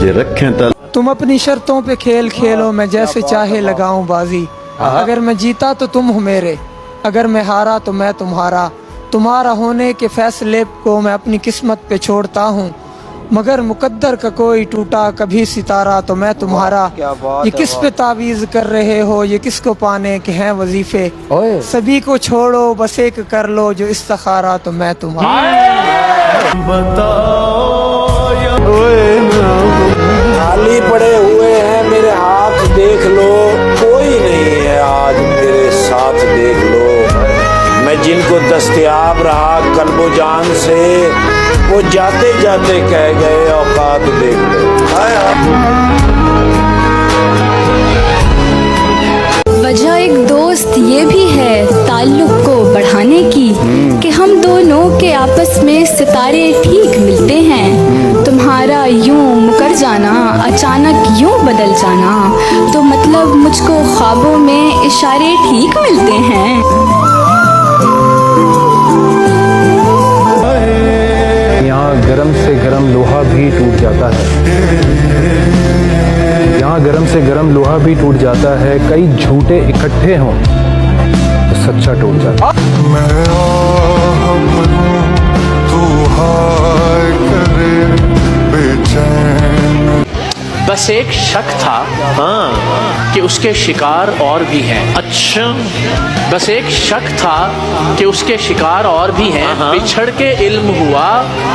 मुझे रखें तल। तुम अपनी शर्तों पे खेल खेलो, मैं जैसे चाहे लगाऊं बाजी। अगर मैं जीता तो तुम हो मेरे, अगर मैं हारा तो मैं तुम्हारा। तुम्हारा होने के फैसले को मैं अपनी किस्मत पे छोड़ता हूँ, मगर मुकद्दर का कोई टूटा कभी सितारा तो मैं तुम्हारा। ये किस पे तावीज़ कर रहे हो, ये किसको पाने के हैं वजीफे। सभी को छोड़ो बस एक कर लो जो इस्तिखारा तो मैं तुम्हारा। खाली पड़े हुए हैं मेरे हाथ देख लो, कोई नहीं है आज मेरे साथ देख लो। मैं जिनको दस्तयाब रहा कल्बो जान से, वो जाते जाते कह गए औकात देख लो। वजह एक दोस्त ये भी है ताल्लुक को बढ़ाने की, कि हम दोनों के आपस में सितारे ठीक मिलते हैं। तुम्हारा यूं मुकर जाना, अचानक यूं बदल जाना, तो मतलब मुझको ख्वाबों में इशारे ठीक मिलते हैं। यहाँ गरम से गरम लोहा भी टूट जाता है, यहाँ गरम से गरम लोहा भी टूट जाता है। कई झूठे इकट्ठे हों तो सच्चा टूट जाता है। मैं तू हाय करे बेचैन। बस एक शक था कि उसके शिकार और भी हैं। अच्छा, बस एक शक था कि उसके शिकार और भी हैं। बिछड़ के इल्म हुआ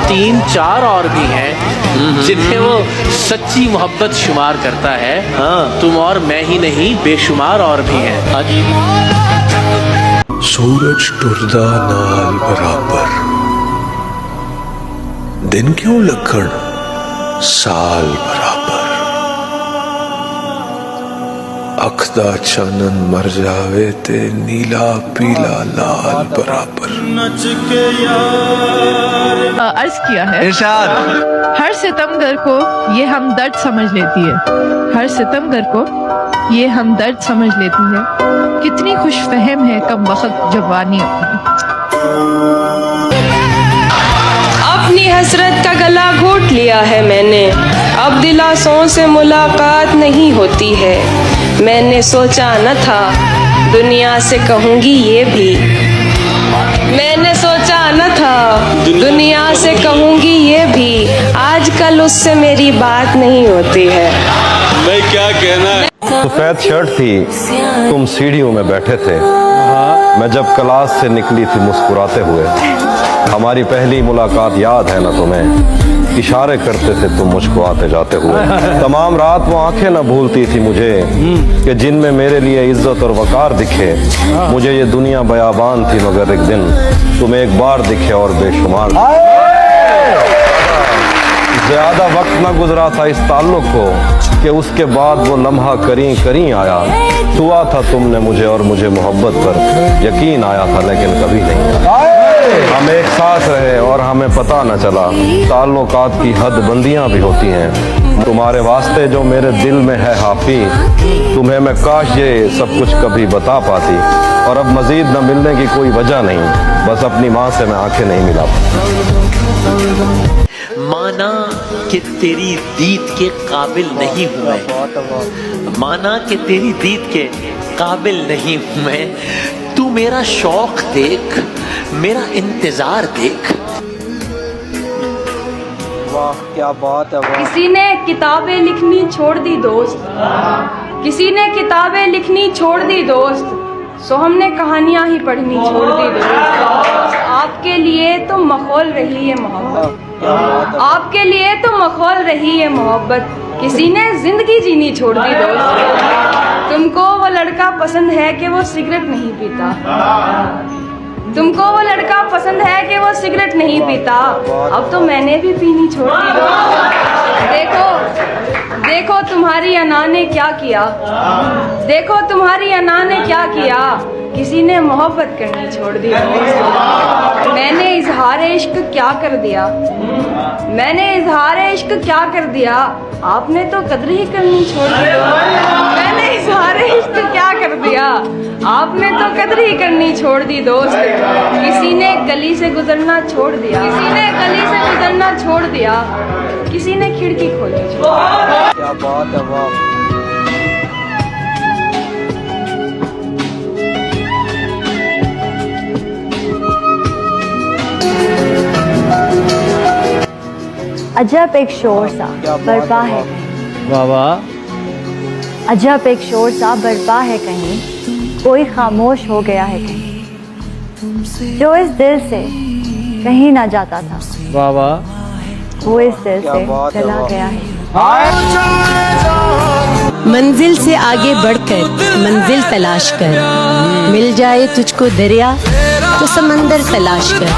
3-4 और भी हैं जिन्हें वो सच्ची मोहब्बत शुमार करता है। तुम और मैं ही नहीं, बेशुमार और भी हैं। सूरज टुरदा नाल बराबर, दिन क्यों लखण साल बराबर। अखदा चानन मर जावे ते नीला पीला लाल बराबर। अर्ज किया है हर सितमगर को ये हमदर्द समझ लेती है, हर सितमगर को ये हमदर्द समझ लेती है। कितनी खुश फहम है कम वक्त जवानी अपनी हसरत का गला घोट लिया है मैंने, अब दिलासों से मुलाकात नहीं होती है। मैंने सोचा न था दुनिया से कहूँगी ये भी, मैंने सोचा न था दुनिया से कहूँगी ये भी। आजकल उससे मेरी बात नहीं होती है। मैं क्या कहना है। सफेद शर्ट थी, तुम सीढ़ियों में बैठे थे, मैं जब क्लास से निकली थी मुस्कुराते हुए। हमारी पहली मुलाकात याद है ना तुम्हें, इशारे करते थे तुम मुझको आते जाते हुए। तमाम रात वो आंखें न भूलती थी मुझे, कि जिनमें मेरे लिए इज्जत और वकार दिखे। मुझे ये दुनिया बयाबान थी मगर एक दिन तुम एक बार दिखे और बेशुमार। ज्यादा वक्त न गुजरा था इस ताल्लुक को कि उसके बाद वो लम्हा करीं करीं आया। दुआ था तुमने मुझे और मुझे मोहब्बत पर यकीन आया था, लेकिन कभी नहीं। हम एक साथ रहे और हमें पता न चला ताल्लुकात की हद बंदियां भी होती हैं। तुम्हारे वास्ते जो मेरे दिल में है हाफी, तुम्हें मैं काश ये सब कुछ कभी बता पाती। और अब मजीद न मिलने की कोई वजह नहीं, बस अपनी माँ से मैं आंखें नहीं मिला पाती। माना कि तेरी दीद के काबिल नहीं हूँ मैं, माना कि तेरी दीद के काबिल नहीं हूँ मैं। तू मेरा शौक देख, मेरा इंतजार देख। वाह क्या बात है। वाह। किसी ने किताबें लिखनी छोड़ दी दोस्त, किसी ने किताबें लिखनी छोड़ दी दोस्त, सो हमने कहानियां ही पढ़नी छोड़ दी दोस्त। आपके लिए तो मखौल रही है मोहब्बत, आपके लिए तो मखौल रही है मोहब्बत। किसी ने जिंदगी जीनी छोड़ दी दोस्त। तुमको वो लड़का पसंद है कि वो सिगरेट नहीं पीता, तुमको वो लड़का पसंद है कि वो सिगरेट नहीं पीता। अब तो मैंने भी पीनी छोड़ दी दोस्त। देखो देखो तुम्हारी अना ने क्या किया, देखो तुम्हारी अना ने क्या किया। किसी ने मोहब्बत करनी छोड़ दी दोस्त। मैंने इजहार इश्क क्या कर दिया, मैंने इजहार इश्क क्या कर दिया। आपने तो कदर ही करनी छोड़ दी दोस्त। मैंने इजहार इश्क क्या कर दिया, आपने तो कदर ही करनी छोड़ दी दोस्त। किसी ने गली से गुजरना छोड़ दिया, किसी ने गली से गुजरना छोड़ दिया। किसी ने खिड़की खोली। क्या बात है, वाह। अजब एक शोर सा बरपा है वाह वाह। अजब एक शोर सा बरपा है कहीं, कोई खामोश हो गया है कहीं, जो इस दिल से कहीं ना जाता था वाह वाह। वो इस दिल से चला गया है। मंजिल से आगे बढ़कर मंजिल तलाश कर, मिल जाए तुझको दरिया तो समंदर तलाश कर।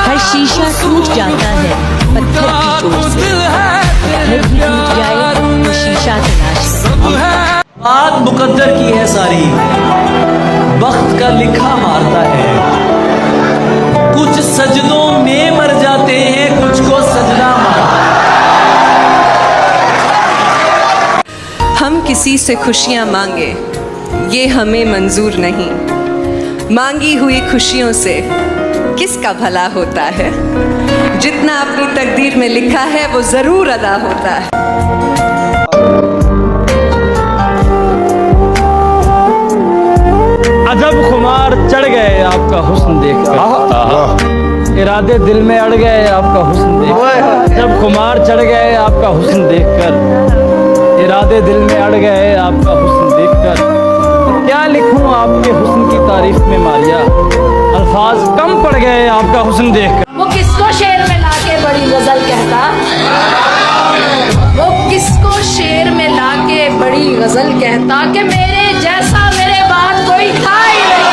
हर शीशा टूट जाता है पत्थर की चोट से, पत्थर भी टूट जाए तो शीशा तलाश कर। बात मुकद्दर की है सारी, वक्त का लिखा मारता है। कुछ सजदों में मर जाते हैं, कुछ को सजना मारता है। हम किसी से खुशियां मांगे ये हमें मंजूर नहीं, मांगी हुई खुशियों से किसका भला होता है। जितना अपनी तकदीर में लिखा है वो जरूर अदा होता है। अजब खुमार चढ़ गए आपका हुस्न देखकर, इरादे दिल में अड़ गए आपका हुस्न देखकर। जब खुमार चढ़ गए आपका हुस्न देखकर, इरादे दिल में अड़ गए आपका हुस्न देखकर। क्या लिखूं आपके हुस्न की तारीफ में मारिया, अल्फाज कम पड़ गए आपका हुस्न देखकर। वो किसको शेर में लाके बड़ी गजल कहता, वो किसको शेर में लाके बड़ी गजल कहता कि मेरे जैसा मेरे बाद कोई था ही नहीं।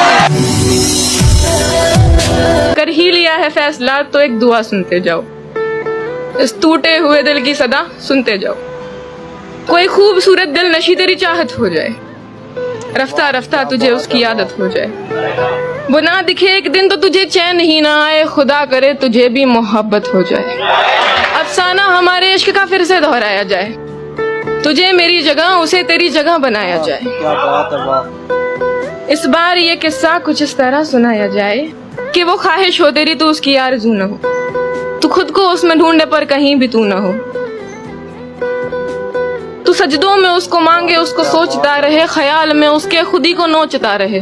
कर ही लिया है फैसला तो एक दुआ सुनते जाओ, इस टूटे हुए दिल की सदा सुनते जाओ। कोई खूबसूरत दिल नशी तेरी चाहत हो जाए, रफ्ता रफ्ता तुझे उसकी आदत हो जाए। वो ना दिखे एक दिन तो तुझे चैन ही ना आए, खुदा करे तुझे भी मोहब्बत हो जाए। अफसाना हमारे इश्क का फिर से दोहराया जाए, तुझे मेरी जगह उसे तेरी जगह बनाया जाए। क्या बात है, वाह। इस बार ये किस्सा कुछ इस तरह सुनाया जाए कि वो ख्वाहिश हो तेरी तो उसकी आरज़ू न हो, तू खुद को उसमें ढूंढे पर कहीं भी तू न हो। तू सजदों में उसको मांगे, उसको सोचता रहे, ख्याल में उसके खुद ही को नोचता रहे।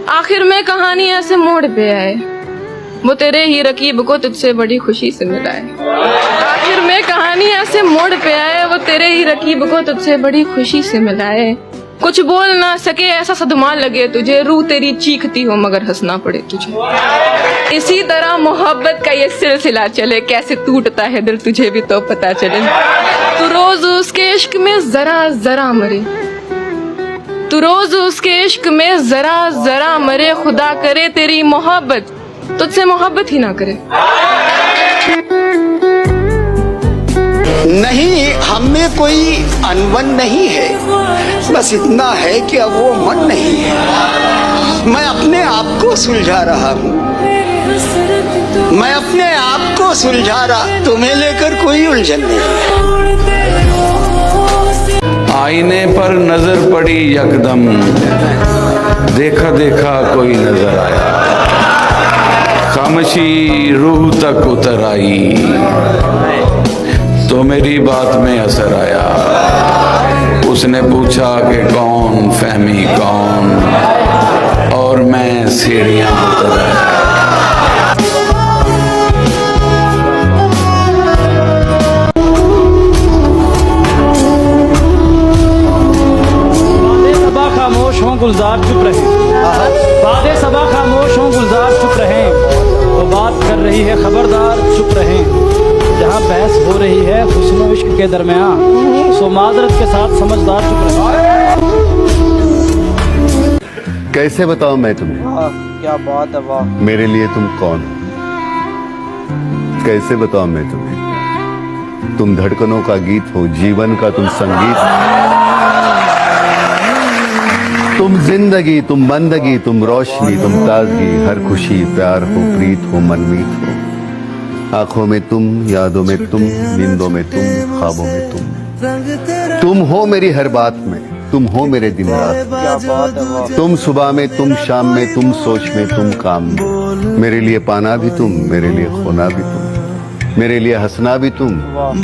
आखिर में कहानी ऐसे मोड़ पे आए, वो तेरे ही रकीब को तुझसे बड़ी खुशी से मिलाए। आखिर में कहानी ऐसे मोड़ पे आए, वो तेरे ही रकीब को तुझसे बड़ी खुशी से मिलाए। कुछ बोल ना सके ऐसा सदमा लगे तुझे, रूह तेरी चीखती हो मगर हंसना पड़े तुझे। इसी तरह मोहब्बत का ये सिलसिला चले, कैसे टूटता है दिल तुझे भी तो पता चले। तू रोज उसके इश्क में जरा जरा मरे, तू रोज उसके इश्क में जरा जरा मरे, खुदा करे तेरी मोहब्बत तुझसे मोहब्बत ही ना करे। नहीं, हम में कोई अनबन नहीं है, बस इतना है कि अब वो मन नहीं है। मैं अपने आप को सुलझा रहा हूँ, मैं अपने आप को सुलझा रहा, तुम्हें लेकर कोई उलझन नहीं। आईने पर नजर पड़ी यकदम, देखा देखा कोई नजर आया, खामोशी रूह तक उतर आई, तो मेरी बात में असर आया। उसने पूछा कि कौन फहमी कौन, और मैं सीढ़ियां उतर आया। खामोश हों गुलजार चुप रहे, बातें सबा खामोश हों गुलजार चुप रहें, वो बात कर रही है खबरदार चुप रहें। जहाँ बहस हो रही है हुस्न और इश्क के दरमियान, सो माजरत के साथ समझदार चुप रहें। कैसे बताऊं मैं तुम्हें, क्या बात है, वाह। मेरे लिए तुम कौन हो, कैसे बताऊं मैं तुम्हें। तुम धड़कनों का गीत हो, जीवन का तुम संगीत, तुम जिंदगी, तुम बंदगी, तुम रोशनी, तुम ताजगी, हर खुशी प्यार हो, प्रीत हो, मनमीत हो। आंखों में तुम, यादों में तुम, नींदों में तुम, ख्वाबों में तुम हो मेरी हर बात में, तुम हो मेरे दिन रात। तुम सुबह में, तुम शाम में, तुम सोच में, तुम काम में। मेरे लिए पाना भी तुम, मेरे लिए खोना भी तुम। मेरे लिए हंसना भी तुम,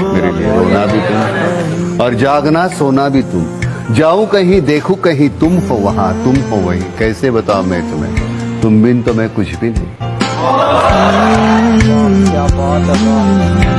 मेरे लिए रोना भी तुम, और जागना सोना भी तुम। जाऊं कहीं देखूं कहीं तुम हो वहां, तुम हो वहीं। कैसे बताऊं मैं तुम्हें, तुम बिन तो मैं कुछ भी नहीं। क्या बात है।